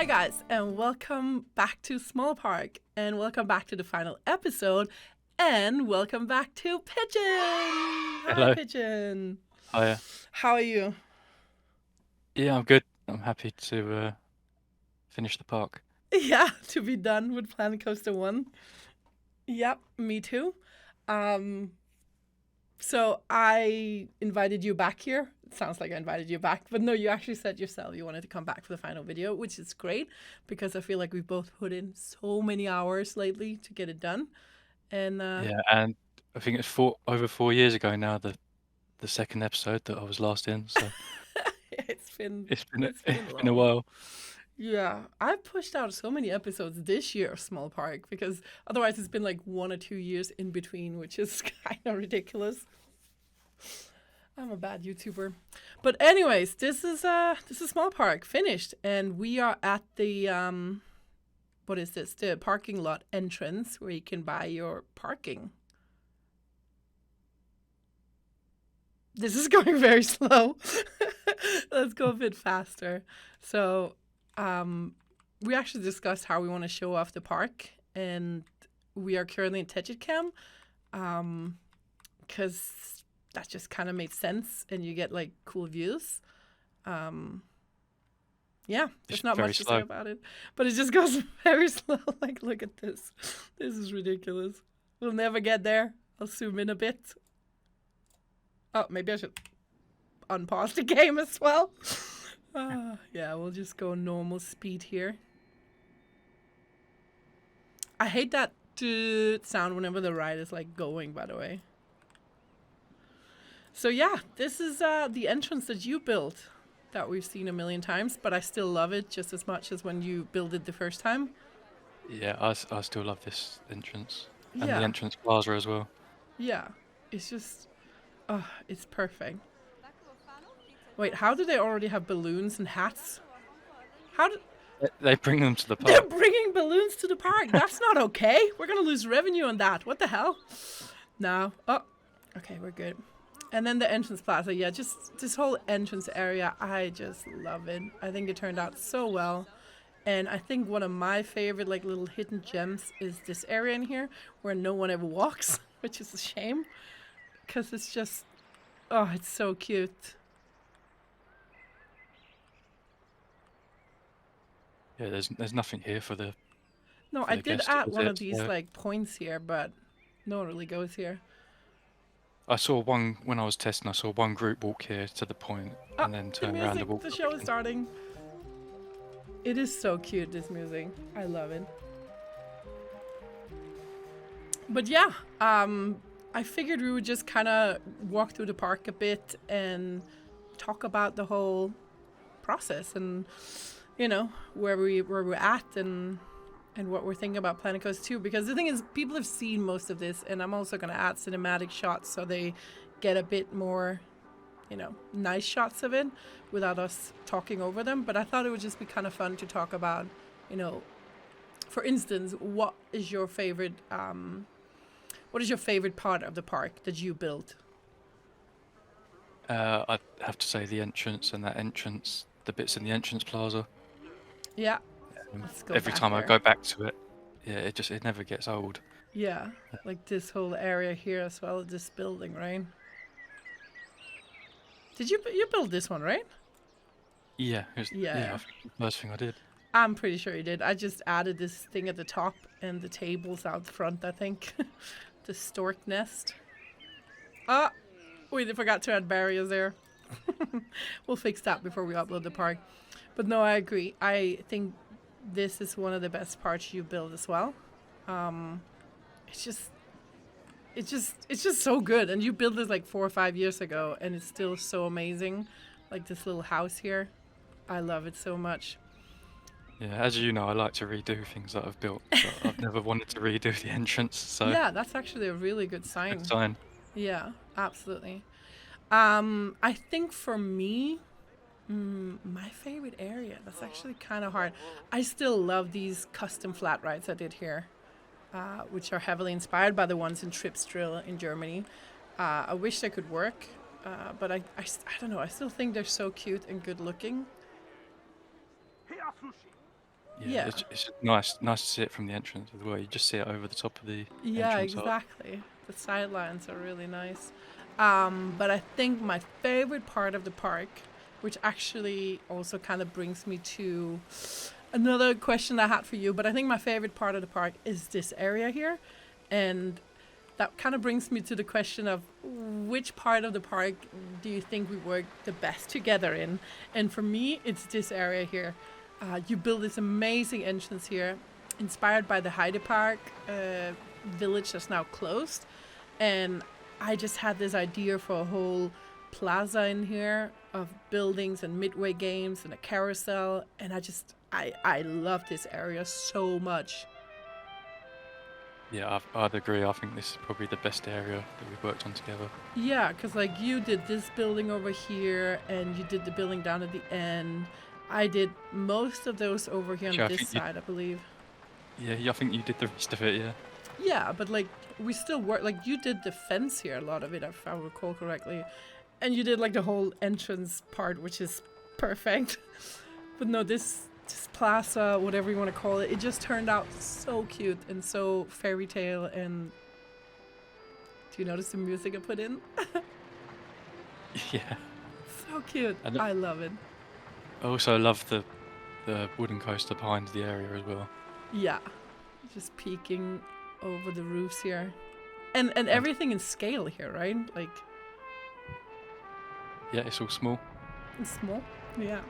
Hi guys, and welcome back to Smol Park, and welcome back to the final episode, and welcome back to Pigeon. Hi Hello. Pigeon. Hiya. How are you? Yeah, I'm good. I'm happy to finish the park. Yeah, to be done with Planet Coaster 1. Yep, me too. Um, so I invited you back here. It sounds like I invited you back, but no, you actually said yourself you wanted to come back for the final video, which is great because I feel like we've both put in so many hours lately to get it done. And Yeah, and I think it's over 4 years ago now, the second episode that I was last in. So it's been it's been it's been a long. while. Yeah, I've pushed out so many episodes this year of Smol Park because otherwise it's been like 1 or 2 years in between, which is kind of ridiculous. I'm a bad YouTuber. But anyways, this is Smol Park finished, and we are at the what is this? The parking lot entrance where you can buy your parking. This is going very slow. Let's go a bit faster. So, we actually discussed how we want to show off the park, and we are currently in Tejitcam, because that just kind of made sense, and you get like cool views. Yeah, It's there's not very much to say slow. about it, but it just goes very slow. Like, look at this. This is ridiculous. We'll never get there. I'll zoom in a bit. Oh, maybe I should unpause the game as well. Yeah, we'll just go normal speed here. I hate that sound whenever the ride is like going, by the way. So yeah, this is the entrance that you built that we've seen a million times, but I still love it just as much as when you built it the first time. Yeah, I still love this entrance and the Yeah, entrance plaza as well. yeah. It's just, oh, it's perfect. Wait, how do they already have balloons and hats? How do They bring them to the they're park. bringing balloons to the park? That's not okay. We're gonna lose revenue on that. What the hell? No. Oh, okay, we're good. And then the entrance plaza, yeah, just this whole entrance area, I just love it. I think it turned out so well. And I think one of my favorite like little hidden gems is this area in here where no one ever walks, which is a shame because it's just, oh, it's so cute. Yeah, there's nothing here for the No, for I the did guests to add one of visit. these So like points here, but no one really goes here. I saw one when I was testing. I saw one group walk here to the point Oh, and then the turn around and music, walk the back show is again. starting. It is so cute, this music. I love it. But yeah, I figured we would just kind of walk through the park a bit and talk about the whole process and where we're at and what we're thinking about Planet Coast 2, because the thing is people have seen most of this, and I'm also going to add cinematic shots so they get a bit more nice shots of it without us talking over them. But I thought it would just be kind of fun to talk about, for instance, what is your favorite part of the park that you built? I'd have to say the entrance and that entrance, the bits in the entrance plaza. Yeah, let's go Every back time I there. go back to it, yeah, it never gets old. Yeah, like this whole area here as well, this building, right? Did you build this one, right? Yeah, Yeah, I think the first thing I did. I'm pretty sure you did. I just added this thing at the top and the tables out front, I think. The stork nest. Ah, we forgot to add barriers there. We'll fix that before we upload the park. But no, I agree. I think this is one of the best parts you build as well. It's just it's just so good, and you built this like 4 or 5 years ago and it's still so amazing. Like this little house here, I love it so much. Yeah, as you know, I like to redo things that I've built, but I've never wanted to redo the entrance, so Yeah, that's actually a really good good sign. sign. Yeah, absolutely. I think for me, my favorite area, that's actually kind of hard. I still love these custom flat rides I did here, which are heavily inspired by the ones in Tripsdrill in Germany. I wish they could work, but I don't know. I still think they're so cute and good looking. Yeah, Yeah. it's nice to see it from the entrance as well. You just see it over the top of the Yeah, entrance arch. exactly. The sidelines are really nice. But I think my favorite part of the park, which actually also kind of brings me to another question I had for you, but I think my favorite part of the park is this area here. And that kind of brings me to the question of which part of the park do you think we work the best together in? And for me, it's this area here. You build this amazing entrance here, inspired by the Heide Park village that's now closed. And I just had this idea for a whole plaza in here of buildings and midway games and a carousel. And I love this area so much. Yeah, I'd agree. I think this is probably the best area that we've worked on together. Yeah, because like you did this building over here and you did the building down at the end. I did most of those over here on Yeah, I this think you. side, I believe. Yeah, I think you did the rest of it. Yeah. Yeah, but like we still work. Like you did the fence here, a lot of it, if I recall correctly, and you did like the whole entrance part, which is perfect. But no, this plaza, whatever you want to call it, it just turned out so cute and so fairy tale. And do you notice the music I put in? Yeah. So cute. And I love it. I also love the wooden coaster behind the area as well. Yeah, just peeking over the roofs here, and And everything in scale here, right? Like yeah, it's all small. it's small. Yeah.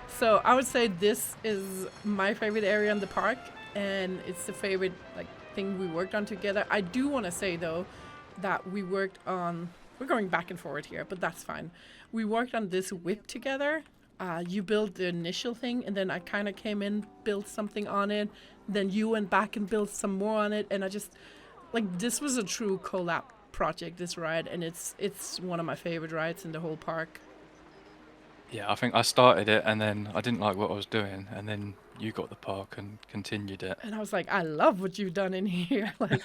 So I would say this is my favorite area in the park, and it's the favorite like thing we worked on together. I do want to say though that we worked on. We're going back and forward here, but that's fine. We worked on this whip together. You built the initial thing, and then I kind of came in, built something on it. Then you went back and built some more on it, and I just like this was a true collab project. This ride, and it's one of my favorite rides in the whole park. Yeah, I think I started it and then I didn't like what I was doing, and then you got the park and continued it. And I was like, I love what you've done in here. Like,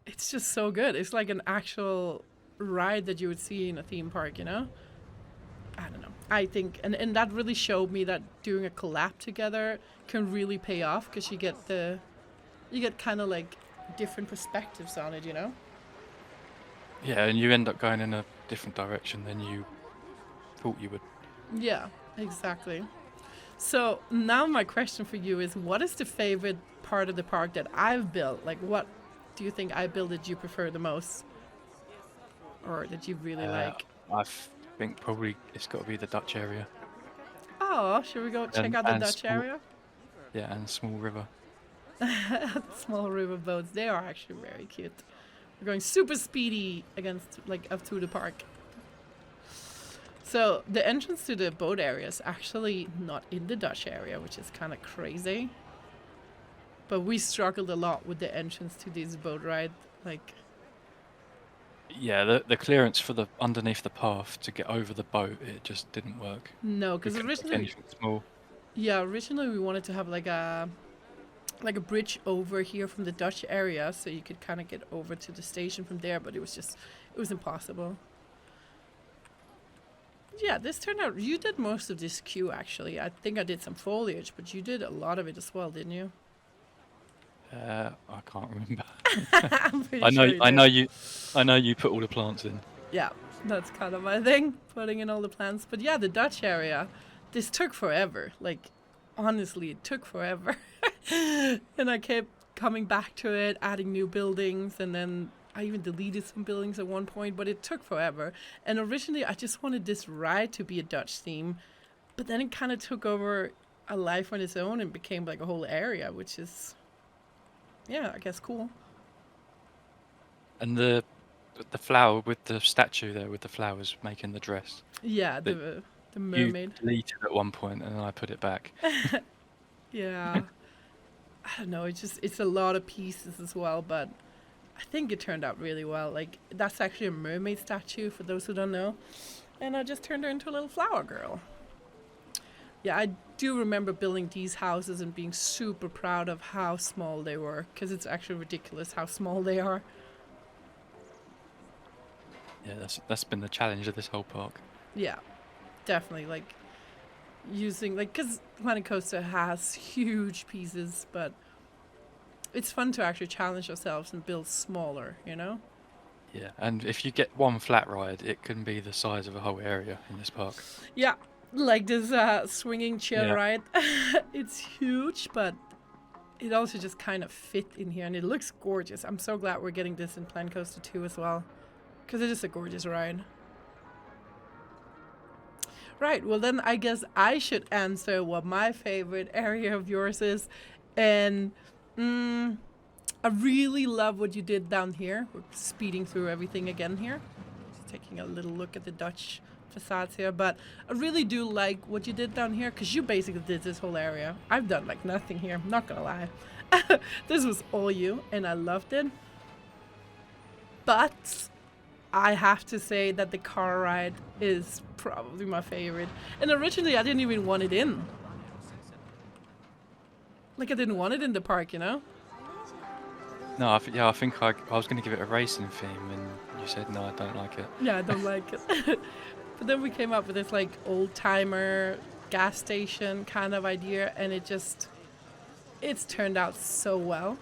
it's just so good. It's like an actual ride that you would see in a theme park, you know? I don't know. I think, and that really showed me that doing a collab together can really pay off because you get kind of like different perspectives on it, you know? Yeah, and you end up going in a different direction than you thought you would. Yeah, exactly. So now my question for you is, what is the favorite part of the park that I've built? Like, what do you think I built that you prefer the most, or that you really like? I think probably it's got to be the Dutch area Oh, should we go check out the and Dutch small, area? yeah, and small river. Small river boats. They are actually very cute. We're going super speedy against like up to the park. So the entrance to the boat area is actually not in the Dutch area, which is kind of crazy. But we struggled a lot with the entrance to this boat ride. Like, Yeah, the clearance for the underneath the path to get over the boat, it just didn't work. no, We because couldn't make originally, anything small. yeah, originally we wanted to have like a bridge over here from the Dutch area, so you could kind of get over to the station from there. But it was impossible. Yeah, this turned out. You did most of this queue actually. I think I did some foliage, but you did a lot of it as well, didn't you? I can't remember. I'm pretty sure you I did. know you, I know you put all the plants in. Yeah, that's kind of my thing, putting in all the plants. But yeah, the Dutch area, this took forever. Like, honestly, it took forever. And I kept coming back to it, adding new buildings, and then I even deleted some buildings at one point, but it took forever. And originally, I just wanted this ride to be a Dutch theme, but then it kind of took over a life on its own and became like a whole area, which is, yeah, I guess cool. And the flower with the statue there with the flowers making the dress Yeah, that the you mermaid. deleted at one point, and then I put it back. Yeah. I don't know, it's a lot of pieces as well, but I think it turned out really well. Like that's actually a mermaid statue for those who don't know. And I just turned her into a little flower girl. Yeah, I do remember building these houses and being super proud of how small they were because it's actually ridiculous how small they are. Yeah, that's been the challenge of this whole park. Yeah, definitely. Like using, like, because Planet Coaster has huge pieces, but it's fun to actually challenge ourselves and build smaller, you know? Yeah, and if you get one flat ride, it can be the size of a whole area in this park. Yeah, like this swinging chair Yeah. ride. It's huge, but it also just kind of fit in here, and it looks gorgeous. I'm so glad we're getting this in Planet Coaster 2 as well, because it is a gorgeous ride. Right, well then I guess I should answer what my favorite area of yours is. And I really love what you did down here. We're speeding through everything again here. Just taking a little look at the Dutch facades here. But I really do like what you did down here, because you basically did this whole area. I've done like nothing here, I'm not gonna lie. This was all you, and I loved it. But I have to say that the car ride is probably my favorite. And originally I didn't even want it in. Like, I didn't want it in the park, you know? No, I think I was going to give it a racing theme, and you said no, I don't like it. Yeah, I don't like it. But then we came up with this like old timer gas station kind of idea, and it's turned out so well.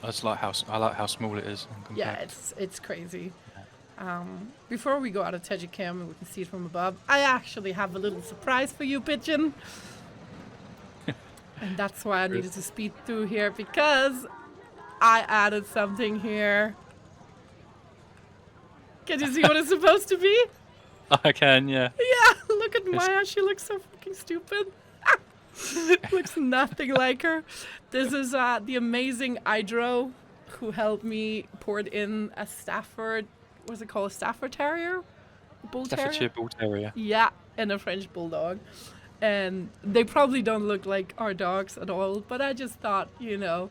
I just like how small it is. And Yeah, compact. it's crazy. Before we go out of Tejicam and we can see it from above, I actually have a little surprise for you, Pigeon. And that's why I needed to speed through here, because I added something here. Can you see what it's supposed to be? I can, yeah. Yeah, look at Maya. She looks so fucking stupid. Looks nothing like her. This is the amazing Idro, who helped me port in a Stafford, what's it called, a Stafford Terrier? Bull Terrier? Staffordshire Bull Terrier. Yeah, and a French Bulldog. And they probably don't look like our dogs at all, but I just thought, you know,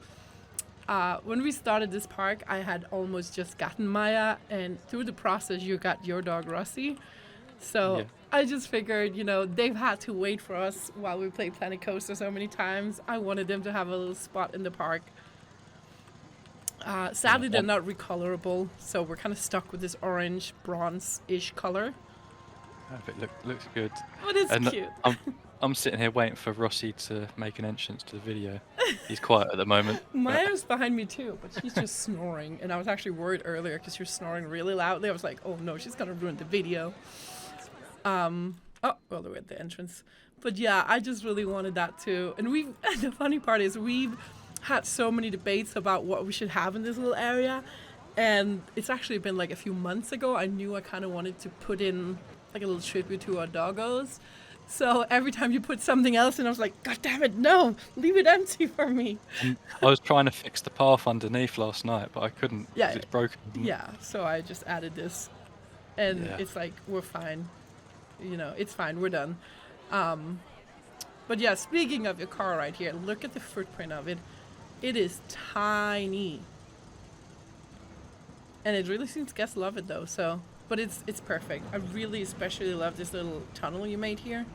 when we started this park, I had almost just gotten Maya, and through the process, you got your dog, Rossi. So Yeah. I just figured, you know, they've had to wait for us while we played Planet Coaster so many times. I wanted them to have a little spot in the park. Sadly, they're not recolorable, so we're kind of stuck with this orange, bronze-ish color. It looks good. But it's And cute. I'm sitting here waiting for Rossi to make an entrance to the video. He's quiet at the moment. Maya's behind me too, but she's just snoring. And I was actually worried earlier because she was snoring really loudly. I was like, oh no, she's going to ruin the video. Oh, well, we're at the entrance. But yeah, I just really wanted that too. And the funny part is we've had so many debates about what we should have in this little area. And it's actually been like a few months ago. I knew I kind of wanted to put in like a little tribute to our doggos. So every time you put something else in, I was like, God damn it, no, leave it empty for me. And I was trying to fix the path underneath last night, but I couldn't Yeah. because it's broken. Yeah, so I just added this. And Yeah. it's like, we're fine. You know, it's fine, we're done. But yeah, speaking of your car right here, look at the footprint of it. It is tiny. And it really seems guests love it though, so. But it's perfect. I really especially love this little tunnel you made here.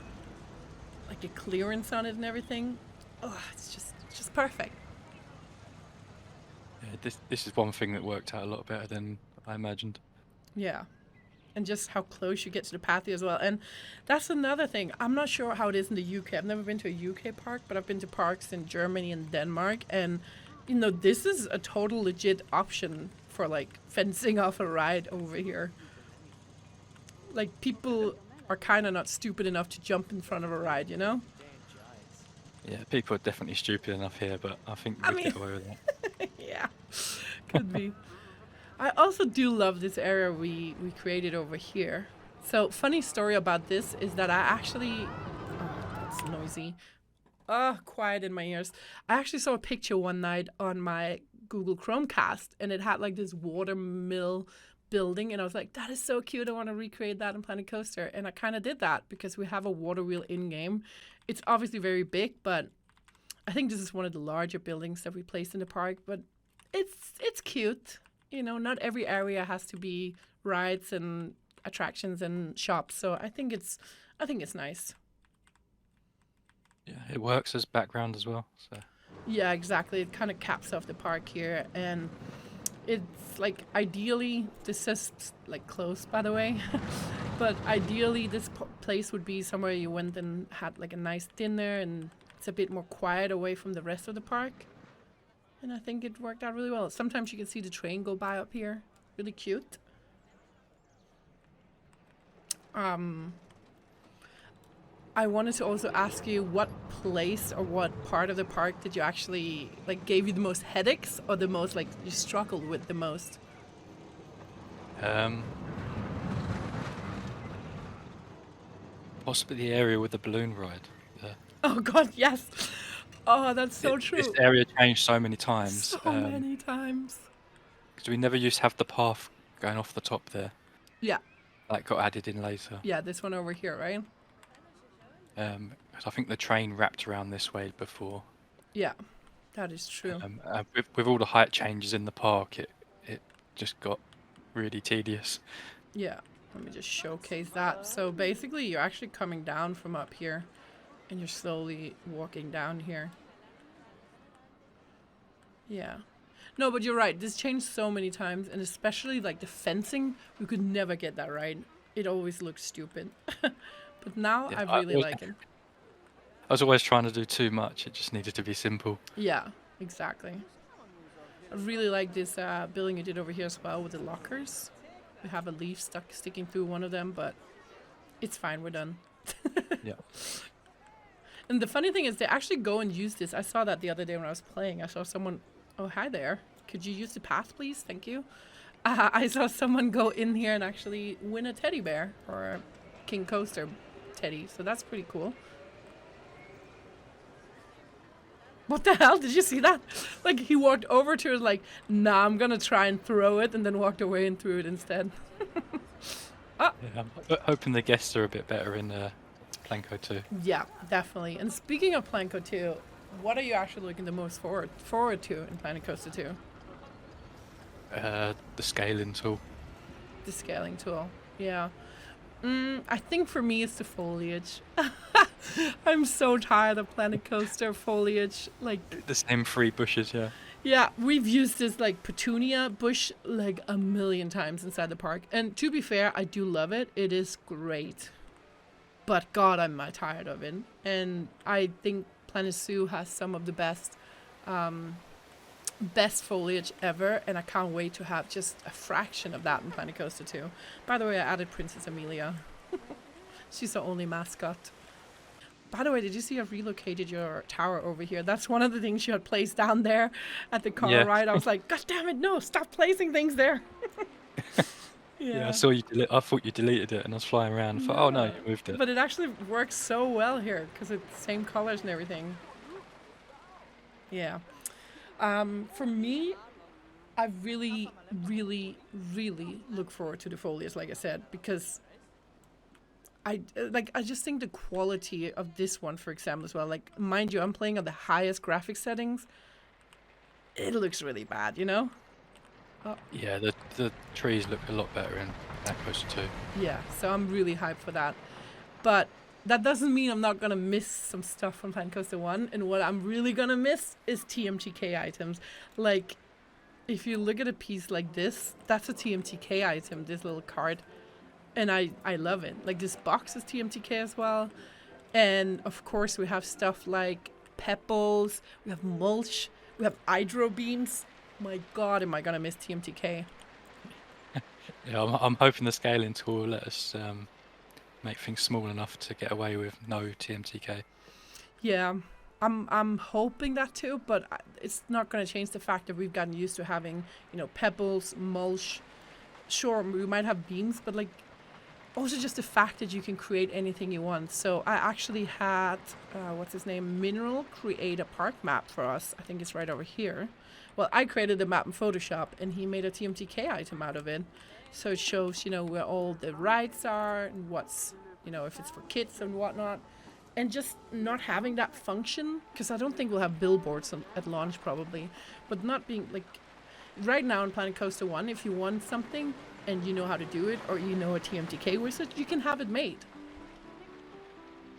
Like the clearance on it and everything. Oh, it's just perfect. Yeah, this is one thing that worked out a lot better than I imagined. Yeah. And just how close you get to the patio as well. And that's another thing. I'm not sure how it is in the UK. I've never been to a UK park, but I've been to parks in Germany and Denmark. And, you know, this is a total legit option for, like, fencing off a ride over here. Like, people are kind of not stupid enough to jump in front of a ride, you know? Yeah, people are definitely stupid enough here, but I think we get away with that. Yeah, could be. I also do love this area we created over here. So, funny story about this is that I actually... Oh, that's noisy. Quiet in my ears. I actually saw a picture one night on my Google Chromecast, and it had like this water mill building, and I was like, that is so cute, I want to recreate that in Planet Coaster. And I kind of did that because we have a water wheel in-game. It's obviously very big, but I think this is one of the larger buildings that we placed in the park, but it's cute. You know, not every area has to be rides and attractions and shops, so I think it's nice. Yeah, it works as background as well. So Yeah, exactly. It kind of caps off the park here, and it's like ideally, this is like close, by the way. But ideally, this place would be somewhere you went and had like a nice dinner, and it's a bit more quiet away from the rest of the park. And I think it worked out really well. Sometimes you can see the train go by up here. Really cute. I wanted to also ask you what place or what part of the park did you actually like gave you the most headaches, or the most like you struggled with the most? Possibly the area with the balloon ride. Oh God, yes. Oh, that's so true. This area changed so many times. So many times. Because we never used to have the path going off the top there. Yeah. That got added in later. Yeah, this one over here, right? 'Cause I think the train wrapped around this way before. Yeah, that is true. With all the height changes in the park, it just got really tedious. Yeah, let me just showcase that. So basically, you're actually coming down from up here, and you're slowly walking down here. Yeah. No, but you're right. This changed so many times, and especially like the fencing, we could never get that right. It always looks stupid. But now Yeah, I really like it. I was always trying to do too much. It just needed to be simple. Yeah, exactly. I really like this building you did over here as well with the lockers. We have a leaf sticking through one of them, but it's fine. We're done. Yeah. And the funny thing is, they actually go and use this. I saw that the other day when I was playing. I saw someone. Oh, hi there. Could you use the path, please? Thank you. I saw someone go in here and actually win a teddy bear or a King Coaster teddy. So that's pretty cool. What the hell? Did you see that? Like, he walked over to it like, nah, I'm gonna try and throw it, and then walked away and threw it instead. Yeah, I'm hoping the guests are a bit better in Planko 2. Yeah, definitely. And speaking of Planko 2, what are you actually looking the most forward to in Planet Coaster 2? The scaling tool. The scaling tool, yeah. I think for me it's the foliage. I'm so tired of Planet Coaster foliage. Like, The same 3 bushes, yeah. yeah, we've used this like petunia bush like a million times inside the park. And to be fair, I do love it. It is great. But God, I'm tired of it. And I think Planet Zoo has some of the best foliage ever, and I can't wait to have just a fraction of that in Planet Coaster 2. By the way, I added Princess Amelia. She's the only mascot. By the way, did you see I've relocated your tower over here? That's one of the things you had placed down there at the car ride. I was like, God damn it, no, stop placing things there. Yeah, I saw you. I thought you deleted it, and I was flying around. I thought, oh no, you moved it. But it actually works so well here because it's the same colors and everything. Yeah. For me, I really, really, really look forward to the foliage, like I said, because I just think the quality of this one, for example, as well. Like, mind you, I'm playing on the highest graphics settings. It looks really bad, you know? Oh. Yeah, the trees look a lot better in Planet Coaster 2. Yeah, so I'm really hyped for that. But that doesn't mean I'm not going to miss some stuff from Planet Coaster 1. And what I'm really going to miss is TMTK items. Like, if you look at a piece like this, that's a TMTK item, this little card. And I love it. Like, this box is TMTK as well. And, of course, we have stuff like pebbles. We have mulch. We have hydro beams. My God, am I going to miss TMTK. Yeah, I'm hoping the scaling tool will let us make things small enough to get away with no TMTK. Yeah, I'm hoping that too, but it's not going to change the fact that we've gotten used to having, pebbles, mulch. Sure, we might have beams, but like, also just the fact that you can create anything you want. So I actually had, what's his name, Mineral create a park map for us. I think it's right over here. Well, I created a map in Photoshop, and he made a TMTK item out of it. So it shows, where all the rides are and what's, if it's for kids and whatnot. And just not having that function, because I don't think we'll have billboards at launch probably, but not being like, right now in Planet Coaster 1, if you want something and you know how to do it, or you know a TMTK wizard, you can have it made.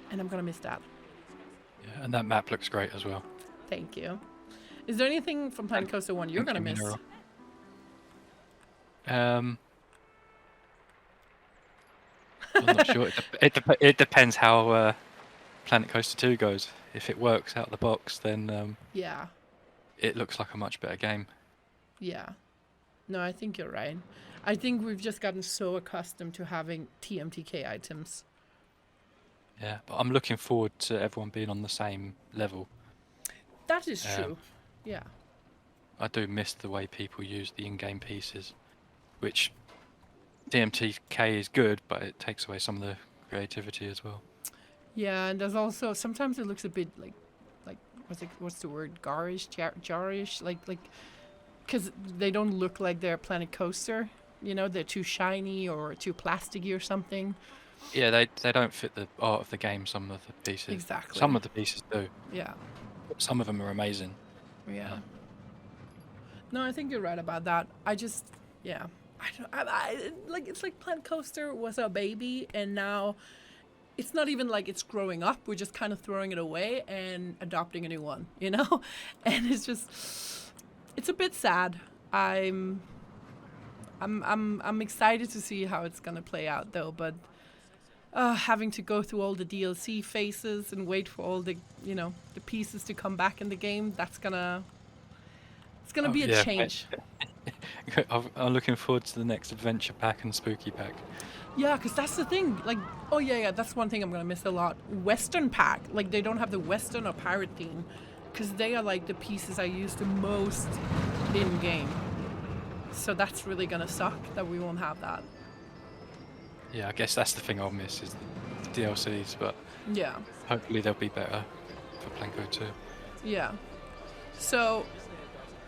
And I'm going to miss that. Yeah, and that map looks great as well. Thank you. Is there anything from Planet Coaster 1 you're going to miss? I'm not sure. It depends how Planet Coaster 2 goes. If it works out the box, then Yeah, it looks like a much better game. yeah. No, I think you're right. I think we've just gotten so accustomed to having TMTK items. Yeah, but I'm looking forward to everyone being on the same level. That is Um, true. Yeah. I do miss the way people use the in-game pieces, which TMTK is good, but it takes away some of the creativity as well. Yeah, and there's also sometimes it looks a bit like what's the word, garish, jarish, like because they don't look like they're Planet Coaster. You know, they're too shiny or too plasticky or something. Yeah, they don't fit the art of the game. Some of the pieces. Exactly. Some of the pieces do. Yeah. Some of them are amazing. Yeah. No, I think you're right about that. I just, yeah. Like it's like Planet Coaster was a baby, and now it's not even like it's growing up. We're just kind of throwing it away and adopting a new one, you know? And it's just, it's a bit sad. I'm excited to see how it's gonna play out though, but having to go through all the DLC phases and wait for all the the pieces to come back in the game, it's gonna be a change. I'm looking forward to the next adventure pack and spooky pack. Yeah, because that's the thing. Like, oh yeah, that's one thing I'm gonna miss a lot. Western pack, like they don't have the Western or pirate theme, because they are like the pieces I use the most in game. So that's really gonna suck that we won't have that. Yeah, I guess that's the thing I'll miss is the DLCs, but yeah, hopefully they'll be better for Planko 2. Yeah. So,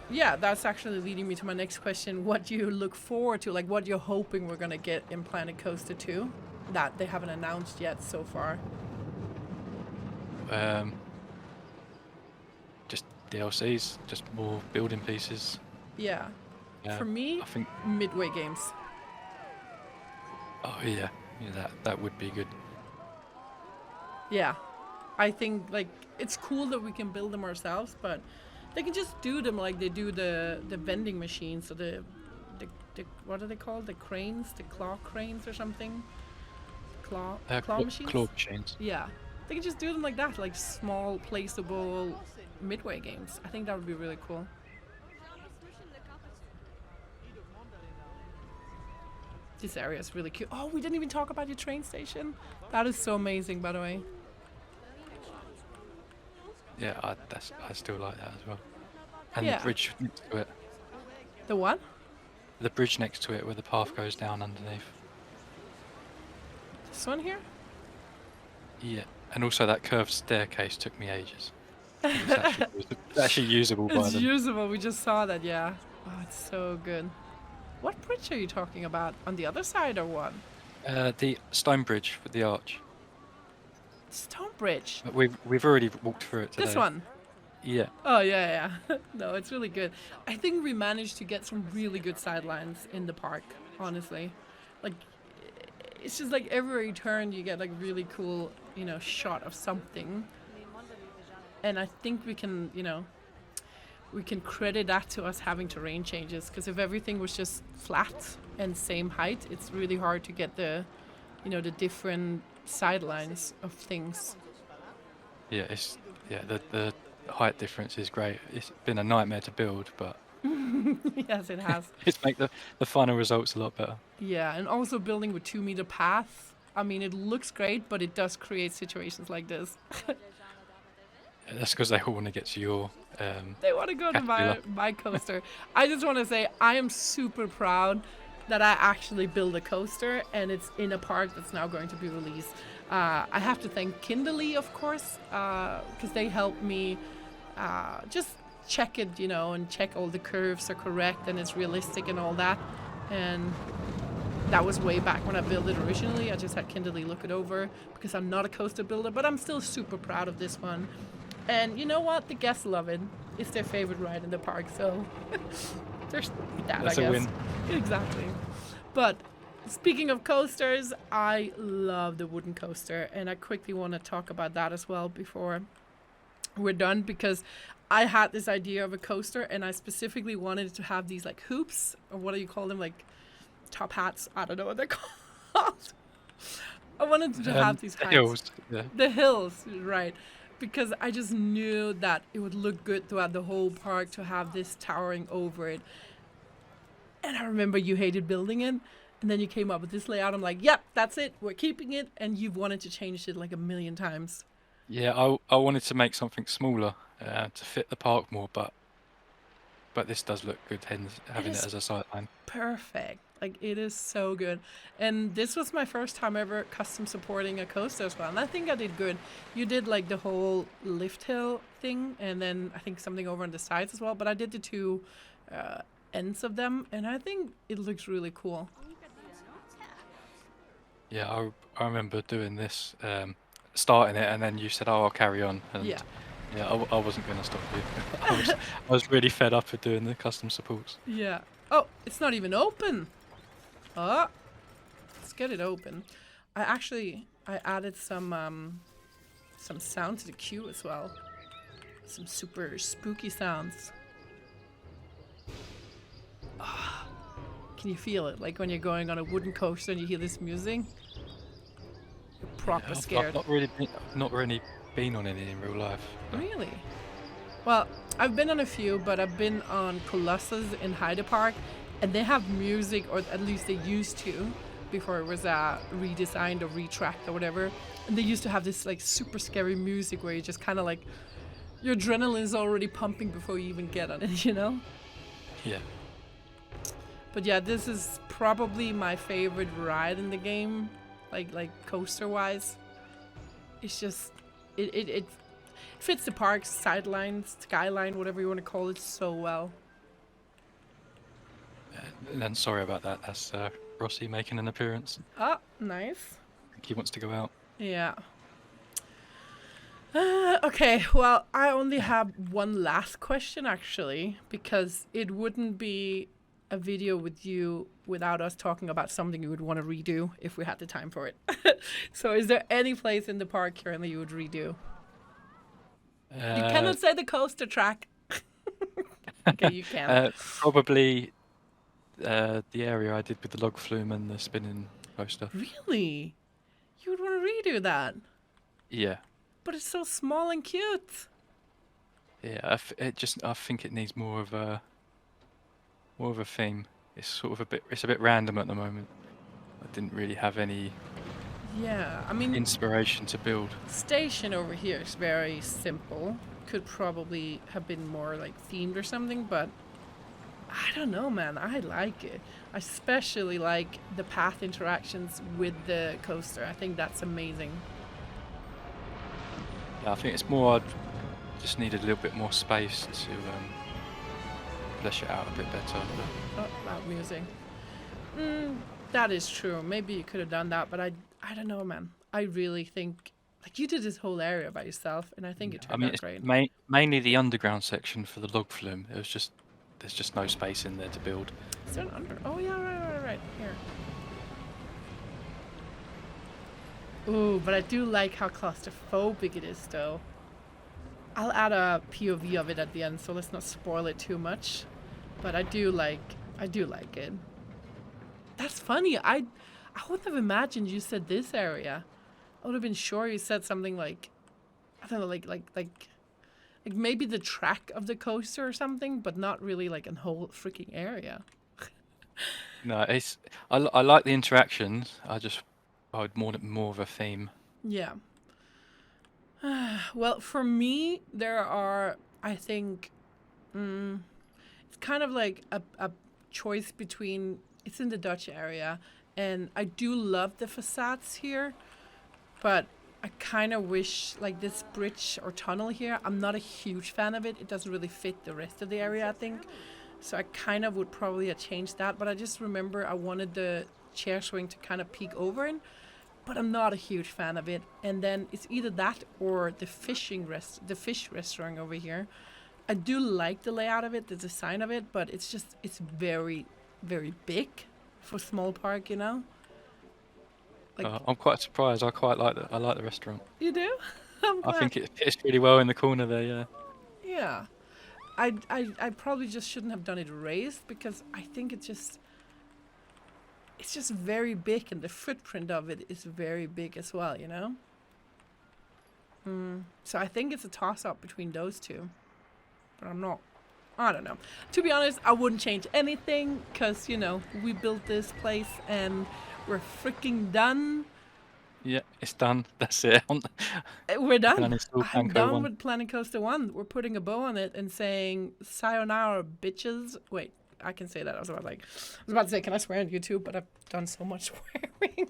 yeah, that's actually leading me to my next question. What do you look forward to? Like, what you're hoping we're gonna get in Planet Coaster 2 that they haven't announced yet so far? Just DLCs, just more building pieces. Yeah. Yeah, For me, I think. Midway games. Oh yeah, that would be good. Yeah. I think like it's cool that we can build them ourselves, but they can just do them like they do the vending machines or the what are they called? The cranes, the claw cranes or something. Claw machines. Claw machines. Yeah, they can just do them like that, like small placeable Midway games. I think that would be really cool. This area is really cute. Oh, we didn't even talk about your train station. That is so amazing, by the way. Yeah, I still like that as well. And Yeah. the bridge next to it. The what? The bridge next to it where the path goes down underneath. This one here? Yeah, and also that curved staircase took me ages. It's actually usable by It's them. usable. We just saw that, yeah. Oh, it's so good. What bridge are you talking about? On the other side or what? The stone bridge with the arch. Stone Bridge. But we've already walked through it today. This one. Yeah. Oh, yeah. No, it's really good. I think we managed to get some really good sidelines in the park, honestly. Like, it's just like everywhere you turn, you get like really cool, shot of something. And I think we can, we can credit that to us having terrain changes, because if everything was just flat and same height, it's really hard to get the different sidelines of things. Yeah, the height difference is great. It's been a nightmare to build, but Yes, it has. it's make the final results a lot better. Yeah, and also building with 2-meter paths. I mean, it looks great, but it does create situations like this. That's because they all want to get to your. They want to go to my coaster. I just want to say I am super proud that I actually built a coaster, and it's in a park that's now going to be released. I have to thank Kindly, of course, because they helped me just check it, and check all the curves are correct and it's realistic and all that. And that was way back when I built it originally. I just had Kindly look it over because I'm not a coaster builder, but I'm still super proud of this one. And you know what? The guests love it. It's their favorite ride in the park, so there's that, That's I guess. a win. Exactly. But speaking of coasters, I love the wooden coaster, and I quickly want to talk about that as well before we're done, because I had this idea of a coaster, and I specifically wanted to have these like hoops, or what do you call them, like top hats? I don't know what they're called. I wanted to have these The heights. hills. Yeah. The hills, right. Because I just knew that it would look good throughout the whole park to have this towering over it. And I remember you hated building it. And then you came up with this layout. I'm like, yep, that's it. We're keeping it. And you've wanted to change it like a million times. Yeah, I wanted to make something smaller to fit the park more, but this does look good, hence It having it is as a sightline. perfect. Like, it is so good. And this was my first time ever custom supporting a coaster as well. And I think I did good. You did like the whole lift hill thing, and then I think something over on the sides as well. But I did the two ends of them, and I think it looks really cool. Yeah, I remember doing this, starting it, and then you said, "Oh, I'll carry on," and Yeah. yeah, I wasn't going to stop you. I was really fed up with doing the custom supports. Yeah. Oh, it's not even open. Oh, let's get it open. I added some sound to the queue as well. Some super spooky sounds. Ah, can you feel it? Like when you're going on a wooden coaster and you hear this music? You're proper I've scared. not really been on any in real life. No. Really? Well, I've been on a few, but I've been on Colossus in Hyde Park, and they have music, or at least they used to, before it was redesigned or retracked or whatever. And they used to have this like super scary music where you just kind of like your adrenaline is already pumping before you even get on it, you know? Yeah. But yeah, this is probably my favorite ride in the game, like coaster wise. It's just it fits the park's sideline, skyline, whatever you want to call it, so well. And then sorry about that. That's Rossi making an appearance. Ah, nice. I think he wants to go out. Yeah. Okay, well, I only have one last question actually, because it wouldn't be a video with you without us talking about something you would want to redo if we had the time for it. So, is there any place in the park currently you would redo? You cannot say the coaster track. Okay, you can. Probably the area I did with the log flume and the spinning coaster. Really? You would want to redo that? Yeah. But it's so small and cute. Yeah, I think it needs more of a theme. It's a bit random at the moment. I didn't really have any Yeah, I mean, inspiration to build. station over here is very simple. Could probably have been more like themed or something, but I don't know, man. I like it. I especially like the path interactions with the coaster. I think that's amazing. Yeah, I think it's more. I just needed a little bit more space to flesh it out a bit better. Oh, loud music. That is true. Maybe you could have done that, but I don't know, man. I really think like you did this whole area by yourself, and I think it I turned mean, out it's great. mainly the underground section for the log flume. There's just no space in there to build. Is there an under? Oh yeah, right. Here. Ooh, but I do like how claustrophobic it is, though. I'll add a POV of it at the end, so let's not spoil it too much. But I do like it. That's funny. I wouldn't have imagined you said this area. I would have been sure you said something like, I don't know, like maybe the track of the coaster or something, but not really like a whole freaking area. No, I like the interactions. I would more of a theme. Yeah. Well, for me, there are, I think, it's kind of like a choice between, it's in the Dutch area, and I do love the facades here, but I kind of wish, like this bridge or tunnel here, I'm not a huge fan of it. It doesn't really fit the rest of the area, I think. So I kind of would probably have changed that, but I just remember I wanted the chair swing to kind of peek over in, but I'm not a huge fan of it. And then it's either that or the fish restaurant over here. I do like the layout of it, the design of it, but it's very, very big for Smol Park, you know? Like, I'm quite surprised. I like the restaurant. you do? I'm I glad. think it fits really well in the corner there. Yeah. Yeah. I probably just shouldn't have done it raised because I think it just, it's just very big, and the footprint of it is very big as well, you know? So I think it's a toss-up between those two. But I don't know. To be honest, I wouldn't change anything because, you know, we built this place and we're freaking done. Yeah, it's done. That's it. We're done. Uninstall I'm Planco done 1. with Planet Coaster 1. We're putting a bow on it and saying, sayonara, bitches. Wait, I can say that. I was about to say, can I swear on YouTube? But I've done so much swearing.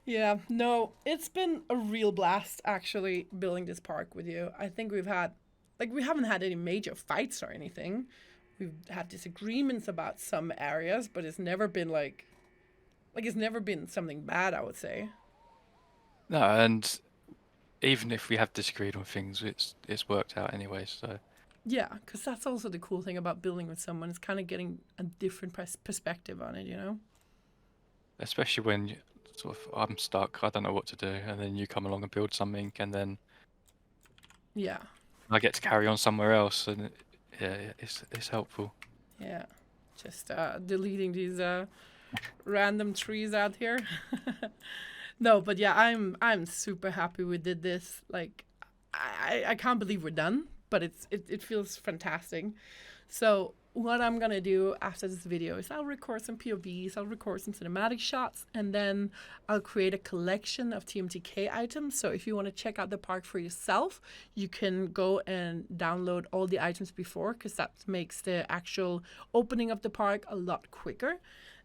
Yeah, no, it's been a real blast, actually, building this park with you. I think we haven't had any major fights or anything. We've had disagreements about some areas, but it's never been it's never been something bad, I would say. No, and even if we have disagreed on things, it's worked out anyway. So Yeah, because that's also the cool thing about building with someone. It's kind of getting a different perspective on it, you know? especially when I'm stuck, I don't know what to do, and then you come along and build something, and then Yeah, I get to carry on somewhere else, and it's helpful. yeah. Just deleting these random trees out here. No, but yeah, I'm super happy we did this. Like, I can't believe we're done, but it feels fantastic. So what I'm gonna do after this video is I'll record some POVs, I'll record some cinematic shots, and then I'll create a collection of TMTK items. So if you want to check out the park for yourself, you can go and download all the items before, because that makes the actual opening of the park a lot quicker.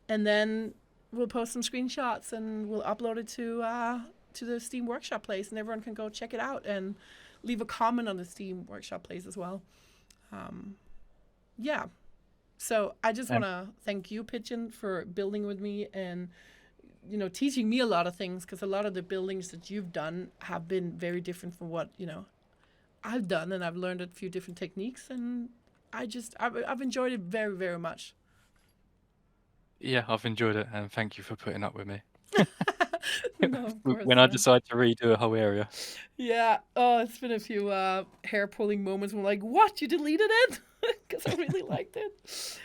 And then we'll post some screenshots and we'll upload it to the Steam Workshop place, and everyone can go check it out and leave a comment on the Steam Workshop place as well. Yeah. So I just want to thank you, Pigeon, for building with me and, you know, teaching me a lot of things, because a lot of the buildings that you've done have been very different from what, you know, I've done, and I've learned a few different techniques, and I've enjoyed it very, very much. Yeah, I've enjoyed it, and thank you for putting up with me. No, of course When I not. decide to redo a whole area. Yeah. Oh, it's been a few hair-pulling moments when I'm like, what? You deleted it? Because I really liked it.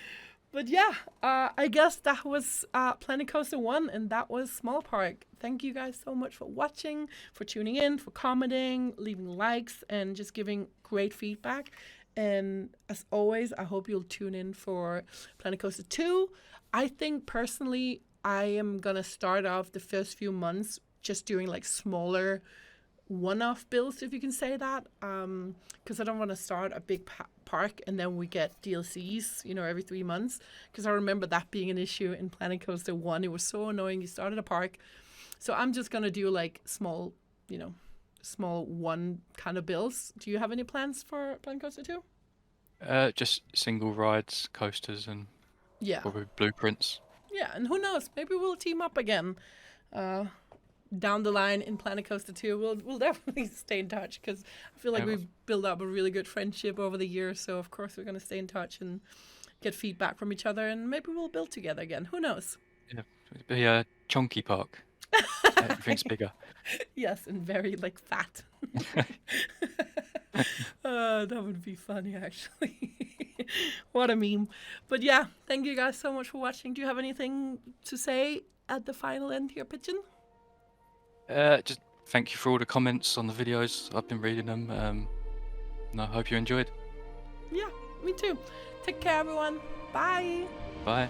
But yeah, I guess that was Planet Coaster 1, and that was Smol Park. Thank you guys so much for watching, for tuning in, for commenting, leaving likes, and just giving great feedback. And as always, I hope you'll tune in for Planet Coaster 2. I think personally, I am going to start off the first few months just doing like smaller one-off builds, if you can say that, because I don't want to start a big park and then we get DLCs, you know, every 3 months, because I remember that being an issue in Planet Coaster 1. It was so annoying. You started a park. So I'm just going to do like small, you know, small one kind of builds. Do you have any plans for Planet Coaster 2? Just single rides, coasters, and Yeah. probably blueprints. Yeah, and who knows? Maybe we'll team up again down the line in Planet Coaster 2. We'll definitely stay in touch, because I feel like we've built up a really good friendship over the years. So of course we're going to stay in touch and get feedback from each other, and maybe we'll build together again. Who knows? Yeah, it'd be a chunky park. Everything's bigger. Yes, and very like fat. That would be funny, actually. What a meme. But yeah, thank you guys so much for watching. Do you have anything to say at the final end here, Pigeon? Just thank you for all the comments on the videos. I've been reading them. And I hope you enjoyed. Yeah, me too. Take care, everyone. Bye. Bye.